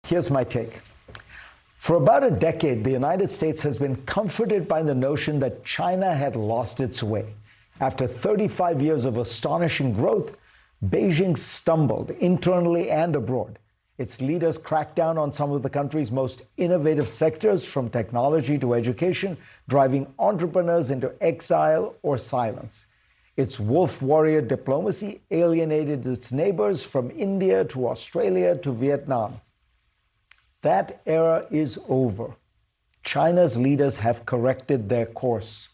Here's my take. For about a decade, the United States has been comforted by the notion that China had lost its way. After 35 years of astonishing growth, Beijing stumbled internally and abroad. Its leaders cracked down on some of the country's most innovative sectors, from technology to education, driving entrepreneurs into exile or silence. Its wolf warrior diplomacy alienated its neighbors from India to Australia to Vietnam. That era is over. China's leaders have corrected their course.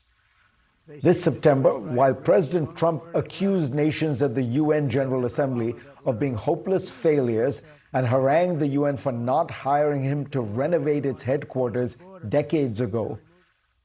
This September, while President Trump accused nations at the UN General Assembly of being hopeless failures and harangued the UN for not hiring him to renovate its headquarters decades ago,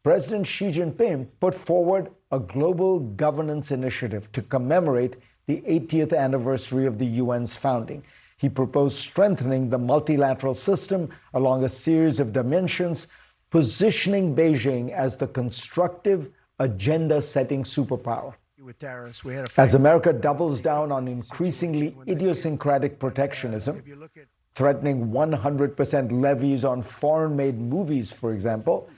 President Xi Jinping put forward a global governance initiative to commemorate the 80th anniversary of the UN's founding. He proposed strengthening the multilateral system along a series of dimensions, positioning Beijing as the constructive, agenda-setting superpower. As America doubles down on increasingly idiosyncratic protectionism, threatening 100% levies on foreign-made movies, for example,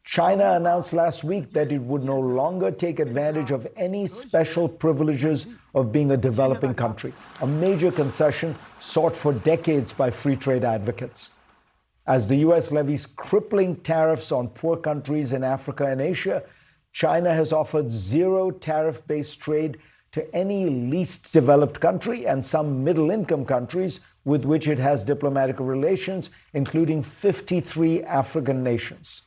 China announced last week that it would no longer take advantage of any special privileges of being a developing country, a major concession sought for decades by free trade advocates. As the U.S. levies crippling tariffs on poor countries in Africa and Asia, China has offered zero tariff-based trade to any least developed country and some middle-income countries with which it has diplomatic relations, including 53 African nations.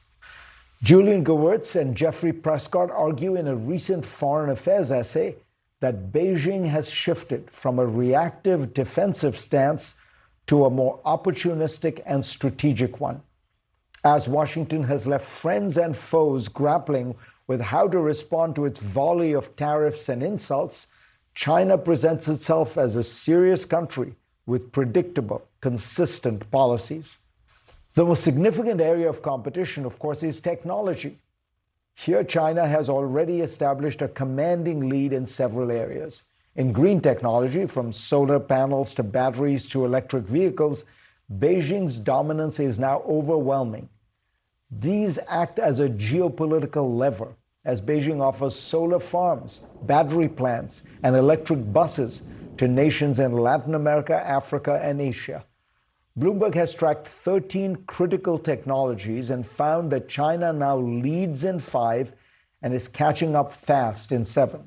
Julian Gewirtz and Jeffrey Prescott argue in a recent foreign affairs essay that Beijing has shifted from a reactive defensive stance to a more opportunistic and strategic one. As Washington has left friends and foes grappling with how to respond to its volley of tariffs and insults, China presents itself as a serious country with predictable, consistent policies. The most significant area of competition, of course, is technology. Here, China has already established a commanding lead in several areas. In green technology, from solar panels to batteries to electric vehicles, Beijing's dominance is now overwhelming. These act as a geopolitical lever, as Beijing offers solar farms, battery plants, and electric buses to nations in Latin America, Africa, and Asia. Bloomberg has tracked 13 critical technologies and found that China now leads in 5 and is catching up fast in 7.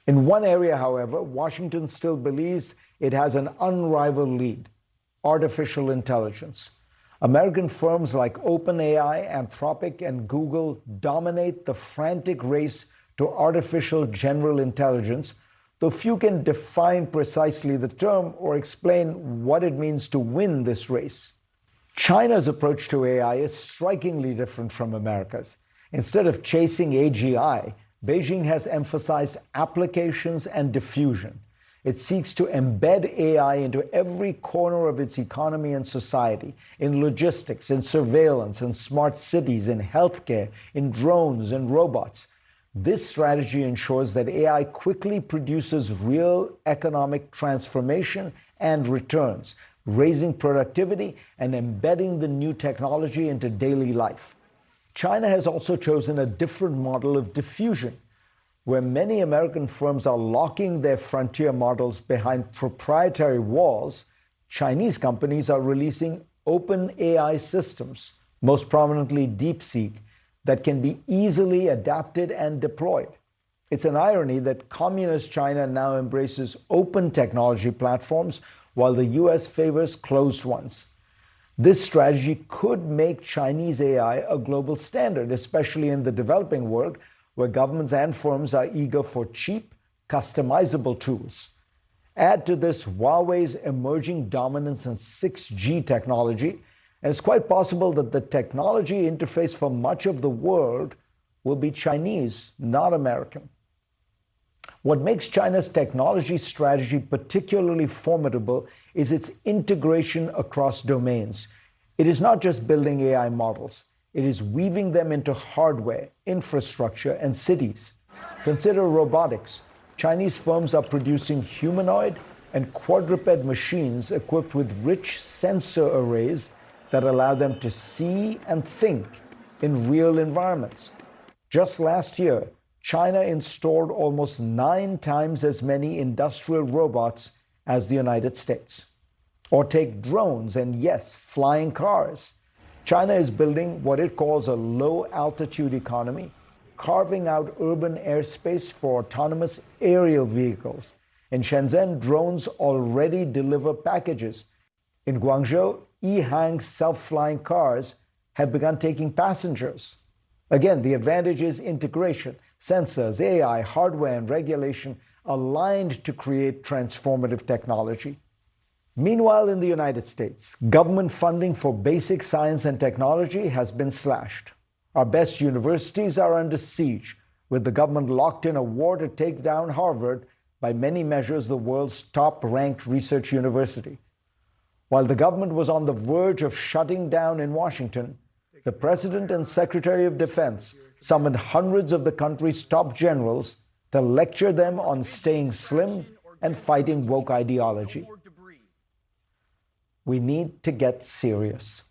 In one area, however, Washington still believes it has an unrivaled lead: artificial intelligence. American firms like OpenAI, Anthropic, and Google dominate the frantic race to artificial general intelligence, though few can define precisely the term or explain what it means to win this race. China's approach to AI is strikingly different from America's. Instead of chasing AGI, Beijing has emphasized applications and diffusion. It seeks to embed AI into every corner of its economy and society, in logistics, in surveillance, in smart cities, in healthcare, in drones and robots. This strategy ensures that AI quickly produces real economic transformation and returns, raising productivity and embedding the new technology into daily life. China has also chosen a different model of diffusion, where many American firms are locking their frontier models behind proprietary walls. Chinese companies are releasing open AI systems, most prominently DeepSeek, that can be easily adapted and deployed. It's an irony that communist China now embraces open technology platforms while the US favors closed ones. This strategy could make Chinese AI a global standard, especially in the developing world, where governments and firms are eager for cheap, customizable tools. Add to this Huawei's emerging dominance in 6G technology, and it's quite possible that the technology interface for much of the world will be Chinese, not American. What makes China's technology strategy particularly formidable is its integration across domains. It is not just building AI models. It is weaving them into hardware, infrastructure, and cities. Consider robotics. Chinese firms are producing humanoid, and quadruped machines equipped with rich sensor arrays that allow them to see and think in real environments. Just last year, China installed almost 9 times as many industrial robots as the United States. Or take drones and, yes, flying cars. China is building what it calls a low-altitude economy, carving out urban airspace for autonomous aerial vehicles. In Shenzhen, drones already deliver packages. In Guangzhou, Yihang's self-flying cars have begun taking passengers. Again, the advantage is integration, sensors, AI, hardware, and regulation aligned to create transformative technology. Meanwhile, in the United States, government funding for basic science and technology has been slashed. Our best universities are under siege, with the government locked in a war to take down Harvard, by many measures the world's top-ranked research university. While the government was on the verge of shutting down in Washington, the President and Secretary of Defense summoned hundreds of the country's top generals to lecture them on staying slim and fighting woke ideology. We need to get serious.